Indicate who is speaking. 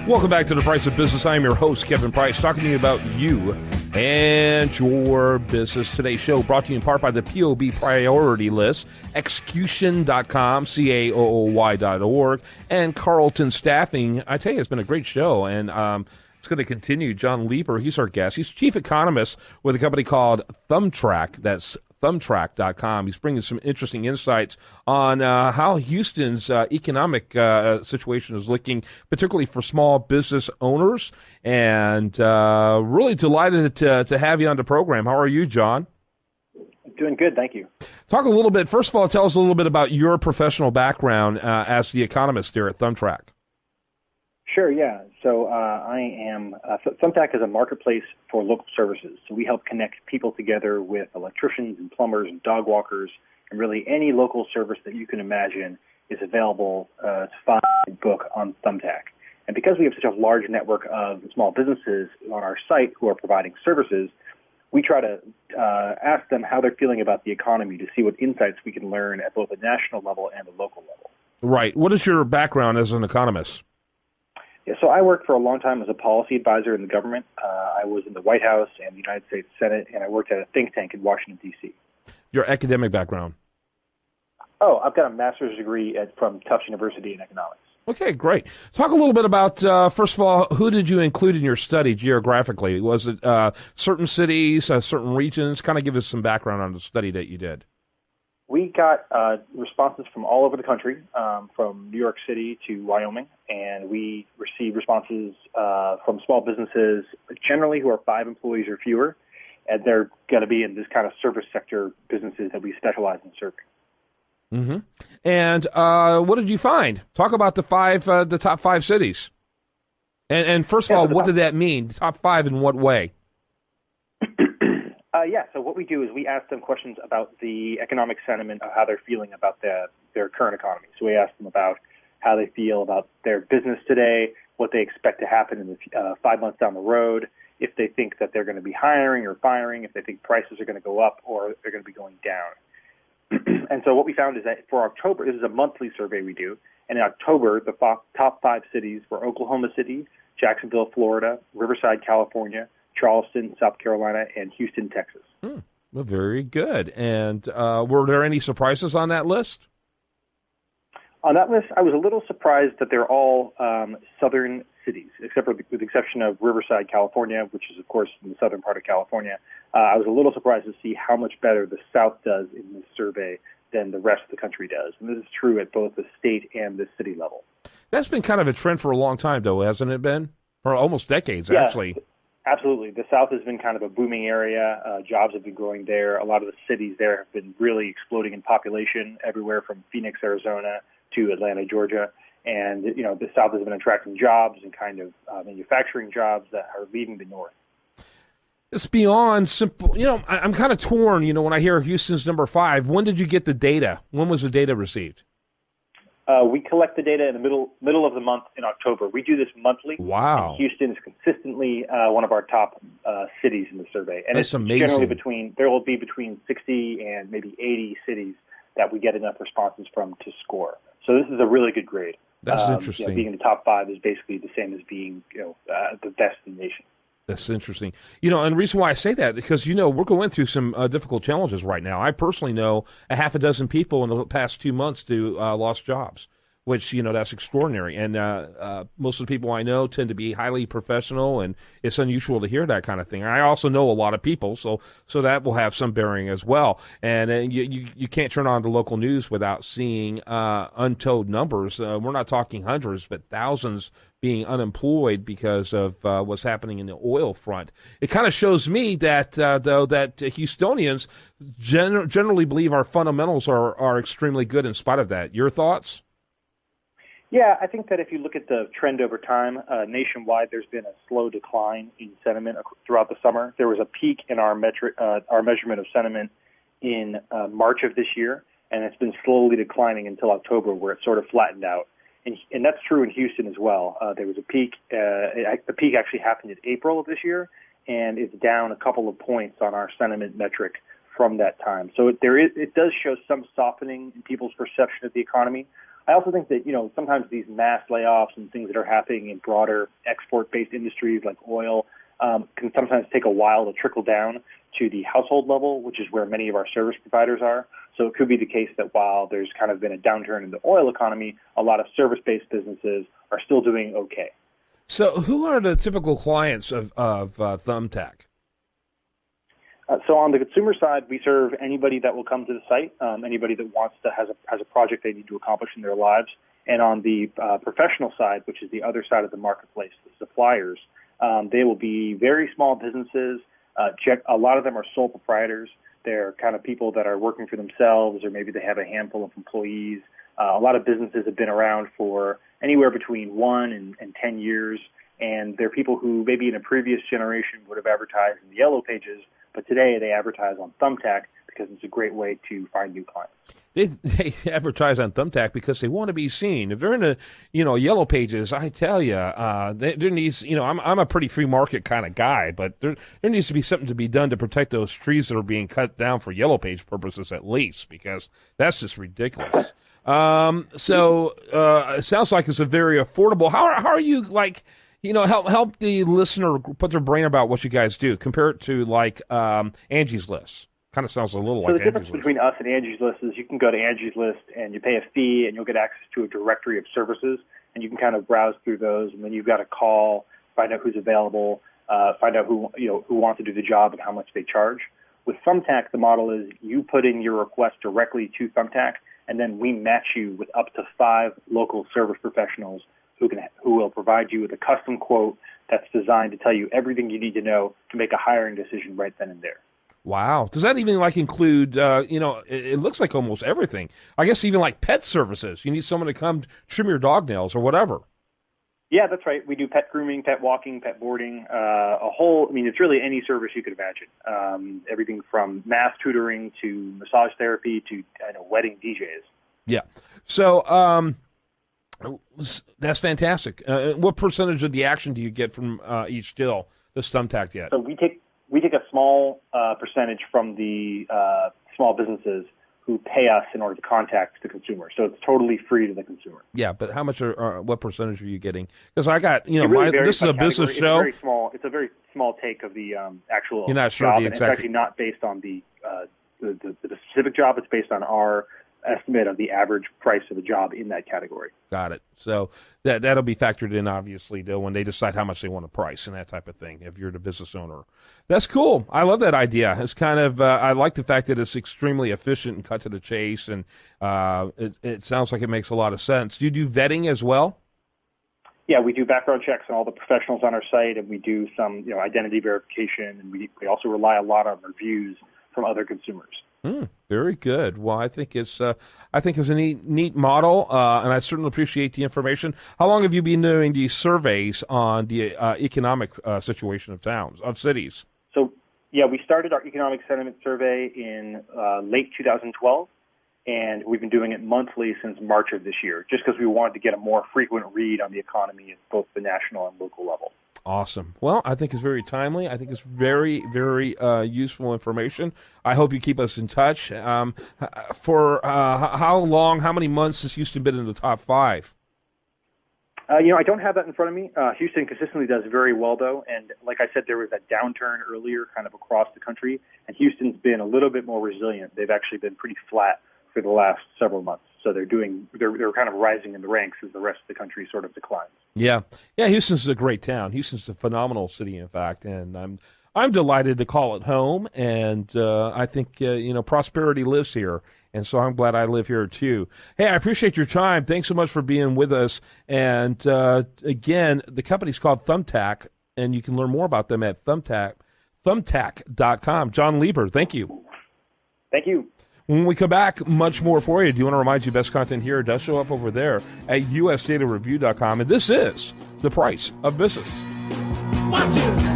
Speaker 1: Welcome back to The Price of Business. I'm your host, Kevin Price, talking to you about you and your business. Today's show brought to you in part by the POB Priority List, execution.com, CAOOY.org, and Carlton Staffing. I tell you, it's been a great show, and it's going to continue. Jon Lieber, he's our guest. He's chief economist with a company called Thumbtrack. That's thumbtrack.com. He's bringing some interesting insights on how Houston's economic situation is looking, particularly for small business owners. And really delighted to have you on the program. How are you, Jon?
Speaker 2: Doing good, thank you.
Speaker 1: Talk a little bit. First of all, tell us a little bit about your professional background as the economist here at Thumbtrack.
Speaker 2: Sure, yeah. So I am, Thumbtack is a marketplace for local services. So we help connect people together with electricians and plumbers and dog walkers, and really any local service that you can imagine is available to find and book on Thumbtack. And because we have such a large network of small businesses on our site who are providing services, we try to ask them how they're feeling about the economy to see what insights we can learn at both a national level and a local level.
Speaker 1: Right. What is your background as an economist?
Speaker 2: Yeah, so I worked for a long time as a policy advisor in the government. I was in the White House and the United States Senate, and I worked at a think tank in Washington, D.C.
Speaker 1: Your academic background?
Speaker 2: Oh, I've got a master's degree from Tufts University in economics.
Speaker 1: Okay, great. Talk a little bit about, first of all, who did you include in your study geographically? Was it certain cities, certain regions? Kind of give us some background on the study that you did.
Speaker 2: We got responses from all over the country, from New York City to Wyoming, and we received responses from small businesses, generally who are 5 employees or fewer, and they're going to be in this kind of service sector businesses that we specialize in serving.
Speaker 1: Mm-hmm. And what did you find? Talk about the top 5 cities. And first of all, what did that mean? Top 5 in what way?
Speaker 2: So what we do is we ask them questions about the economic sentiment of how they're feeling about their current economy. So we ask them about how they feel about their business today, what they expect to happen in the 5 months down the road, if they think that they're going to be hiring or firing, if they think prices are going to go up or they're going to be going down. And so what we found is that for October, this is a monthly survey we do, and in October, the top 5 cities were Oklahoma City, Jacksonville, Florida, Riverside, California, Charleston, South Carolina, and Houston, Texas.
Speaker 1: Well, very good. And were there any surprises on that list?
Speaker 2: On that list, I was a little surprised that they're all southern cities, except for with the exception of Riverside, California, which is, of course, in the southern part of California. I was a little surprised to see how much better the South does in this survey than the rest of the country does. And this is true at both the state and the city level. That's
Speaker 1: been kind of a trend for a long time, though, hasn't it been? For almost decades, actually.
Speaker 2: Absolutely. The South has been kind of a booming area. Jobs have been growing there. A lot of the cities there have been really exploding in population, everywhere from Phoenix, Arizona to Atlanta, Georgia. And, you know, the South has been attracting jobs and kind of manufacturing jobs that are leaving the North.
Speaker 1: It's beyond simple. You know, I'm kind of torn, you know, when I hear Houston's number 5. When did you get the data? When was the data received?
Speaker 2: We collect the data in the middle of the month in October. We do this monthly.
Speaker 1: Wow.
Speaker 2: And Houston is consistently one of our top cities in the survey. And
Speaker 1: That's
Speaker 2: it's
Speaker 1: amazing.
Speaker 2: Generally there will be between 60 and maybe 80 cities that we get enough responses from to score. So this is a really good grade.
Speaker 1: That's interesting.
Speaker 2: You know, being in the top 5 is basically the same as being, the best in the nation.
Speaker 1: That's interesting. You know, and the reason why I say that, because, you know, we're going through some difficult challenges right now. I personally know a half a dozen people in the past 2 months who lost jobs, which, you know, that's extraordinary. And most of the people I know tend to be highly professional, and it's unusual to hear that kind of thing. I also know a lot of people, so that will have some bearing as well. And you can't turn on the local news without seeing untold numbers. We're not talking hundreds, but thousands being unemployed because of what's happening in the oil front. It kind of shows me that, though, that Houstonians generally believe our fundamentals are extremely good in spite of that. Your thoughts?
Speaker 2: Yeah, I think that if you look at the trend over time, nationwide, there's been a slow decline in sentiment throughout the summer. There was a peak in our measurement of sentiment in March of this year, and it's been slowly declining until October, where it sort of flattened out. And that's true in Houston as well. There was a peak. The peak actually happened in April of this year, and it's down a couple of points on our sentiment metric from that time. So it does show some softening in people's perception of the economy. I also think that, sometimes these mass layoffs and things that are happening in broader export-based industries like oil can sometimes take a while to trickle down to the household level, which is where many of our service providers are. So it could be the case that while there's kind of been a downturn in the oil economy, a lot of service-based businesses are still doing okay.
Speaker 1: So who are the typical clients of Thumbtack?
Speaker 2: So on the consumer side, we serve anybody that will come to the site, anybody that has a project they need to accomplish in their lives. And on the professional side, which is the other side of the marketplace, the suppliers, they will be very small businesses. A lot of them are sole proprietors. They're kind of people that are working for themselves, or maybe they have a handful of employees. A lot of businesses have been around for anywhere between 1 and 10 years, and they're people who maybe in a previous generation would have advertised in the Yellow Pages, but today they advertise on Thumbtack because it's a great way to find new clients.
Speaker 1: They advertise on Thumbtack because they want to be seen. If they're in the Yellow Pages, I tell you, there needs I'm a pretty free market kind of guy, but there needs to be something to be done to protect those trees that are being cut down for Yellow Page purposes at least, because that's just ridiculous. So it sounds like it's a very affordable. How are you help the listener put their brain about what you guys do. Compare it to Angie's List. Kind of sounds a little like Angie's List.
Speaker 2: So the difference between us and Angie's List is you can go to Angie's List and you pay a fee and you'll get access to a directory of services, and you can kind of browse through those, and then you've got to call, find out who's available, find out who wants to do the job and how much they charge. With Thumbtack, the model is you put in your request directly to Thumbtack, and then we match you with up to 5 local service professionals who will provide you with a custom quote that's designed to tell you everything you need to know to make a hiring decision right then and there.
Speaker 1: Wow. Does that even include, it looks like almost everything. I guess even like pet services. You need someone to come trim your dog nails or whatever.
Speaker 2: Yeah, that's right. We do pet grooming, pet walking, pet boarding, it's really any service you could imagine. Everything from math tutoring to massage therapy to wedding DJs. Yeah.
Speaker 1: So, that's fantastic. What percentage of the action do you get from each deal that's Thumbtacked yet?
Speaker 2: So we take a small percentage from the small businesses who pay us in order to contact the consumer. So it's totally free to the consumer.
Speaker 1: Yeah, but how much what percentage are you getting? Because I got,
Speaker 2: this
Speaker 1: is a business show.
Speaker 2: It's a very small take of the actual
Speaker 1: You're not sure
Speaker 2: job.
Speaker 1: The
Speaker 2: And
Speaker 1: exact...
Speaker 2: it's actually not based on the specific job. It's based on our estimate of the average price of a job in that category.
Speaker 1: Got it. So that'll be factored in, obviously, though, when they decide how much they want to price and that type of thing, if you're the business owner. That's cool. I love that idea. It's kind of, I like the fact that it's extremely efficient and cut to the chase, and it sounds like it makes a lot of sense. Do you do vetting as well?
Speaker 2: Yeah, we do background checks on all the professionals on our site, and we do some identity verification, and we also rely a lot on reviews from other consumers.
Speaker 1: Very good. Well, I think it's a neat model, and I certainly appreciate the information. How long have you been doing these surveys on the economic situation of cities? So,
Speaker 2: yeah, we started our economic sentiment survey in late 2012, and we've been doing it monthly since March of this year, just because we wanted to get a more frequent read on the economy at both the national and local level.
Speaker 1: Awesome. Well, I think it's very timely. I think it's very, very useful information. I hope you keep us in touch. For how long, how many months has Houston been in the top 5?
Speaker 2: I don't have that in front of me. Houston consistently does very well, though. And like I said, there was a downturn earlier kind of across the country, and Houston's been a little bit more resilient. They've actually been pretty flat for the last several months. So they're kind of rising in the ranks as the rest of the country sort of declines.
Speaker 1: Yeah. Houston's a great town. Houston's a phenomenal city, in fact, and I'm delighted to call it home. And I think prosperity lives here, and so I'm glad I live here too. Hey, I appreciate your time. Thanks so much for being with us. And again, the company's called Thumbtack, and you can learn more about them at thumbtack.com. Jon Lieber, thank you.
Speaker 2: Thank you.
Speaker 1: When we come back, much more for you. Do you want to remind you best content here does show up over there at usdatareview.com. And this is The Price of Business.
Speaker 3: Watch it.